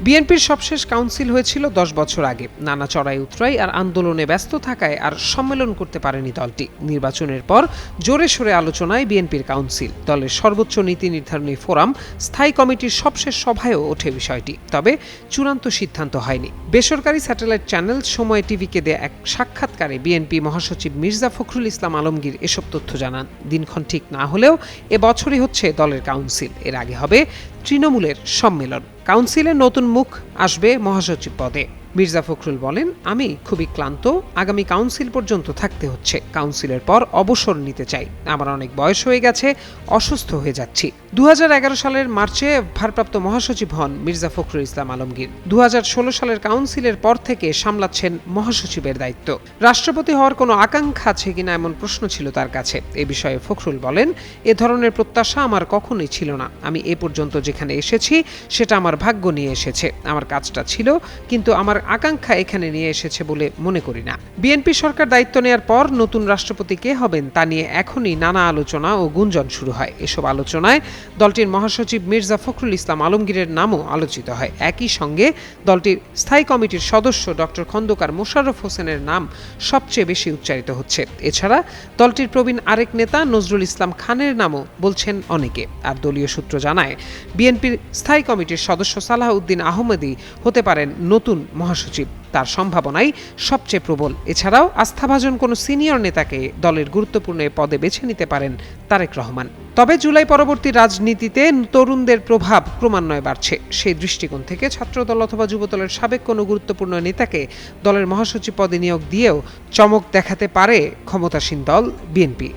বিএনপির সবশেষ কাউন্সিল হয়েছিল 10 বছর আগে। নানা চড়াই উতরাই আর আন্দোলনে ব্যস্ত থাকায় আর সম্মেলন করতে পারেনি দলটি। নির্বাচনের পর জোরে সোরে আলোচনায় বিএনপির কাউন্সিল, দলের সর্বোচ্চ নীতি নির্ধারণী ফোরাম, স্থায়ী কমিটির সবশেষ সভায়ও ওঠে বিষয়টি। তবে চূড়ান্ত সিদ্ধান্ত হয়নি। বেসরকারি স্যাটেলাইট চ্যানেল সময় টিভিকে দেয়া এক সাক্ষাৎকারে বিএনপি মহাসচিব মির্জা ফখরুল ইসলাম আলমগীর এসব তথ্য জানান। দিনক্ষণ ঠিক না হলেও এবছরই হচ্ছে দলের কাউন্সিল। এর আগে হবে তৃণমূলের সম্মেলন। কাউন্সিলে নতুন মুখ আসবে মহাসচিব পদে। মির্জা ফখরুল বলেন, আমি খুবই ক্লান্ত, আগামী কাউন্সিল পর্যন্ত থাকতে হচ্ছে। কাউন্সিলের পর অবসর নিতে চাই। আমার অনেক বয়স হয়ে গেছে, অসুস্থ হয়ে যাচ্ছি। 2011 সালের মার্চে ভারপ্রাপ্ত মহাসচিব হন মির্জা ফখরুল ইসলাম আলমগীর। 2016 সালের কাউন্সিলের পর থেকে সামলাচ্ছেন মহাসচিবের দায়িত্ব। রাষ্ট্রপতি হওয়ার কোনো আকাঙ্ক্ষা আছে কিনা এমন প্রশ্ন ছিল তার কাছে। এ বিষয়ে ফখরুল বলেন, এ ধরনের প্রত্যাশা আমার কখনোই ছিল না। আমি এ পর্যন্ত যেখানে এসেছি সেটা আমার ভাগ্য নিয়ে এসেছে। আমার কাজটা ছিল, কিন্তু আমার আকাঙ্ক্ষা এখানে নিয়ে এসেছে বলে মনে করি না। বিএনপি সরকার দায়িত্ব নেয়ার পর নতুন রাষ্ট্রপতি কে হবেন তা নিয়ে এখনই নানা আলোচনা ও গুঞ্জন শুরু হয়। এসব আলোচনায় দলটির মহাসচিব মির্জা ফখরুল ইসলাম আলমগীরের নামও আলোচিত হয়। একই সঙ্গে দলটির স্থায়ী কমিটির সদস্য ডক্টর খন্দকার মোশাররফ হোসেনের নাম সবচেয়ে বেশি উচ্চারিত হচ্ছে। এছাড়া দলটির প্রবীণ আরেক নেতা নজরুল ইসলাম খানের নামও বলছেন অনেকে। আর দলীয় সূত্র জানায়, বিএনপির স্থায়ী কমিটির সদস্য সালাহউদ্দিন আহমেদই হতে পারেন নতুন মহাসচিব। তার সম্ভাবনাই সবচেয়ে প্রবল। এছাড়াও আস্থাভাজন কোনো সিনিয়র নেতাকে দলের গুরুত্বপূর্ণ পদে বেছে নিতে পারেন তারেক রহমান। তবে জুলাই পরবর্তী রাজনীতিতে তরুণদের প্রভাব ক্রমান্বয়ে বাড়ছে। সেই দৃষ্টিকোণ থেকে ছাত্রদল অথবা যুবদলের সাবেক কোনো গুরুত্বপূর্ণ নেতাকে দলের মহাসচিব পদে নিয়োগ দিয়েও চমক দেখাতে পারে ক্ষমতাসীন দল বিএনপি।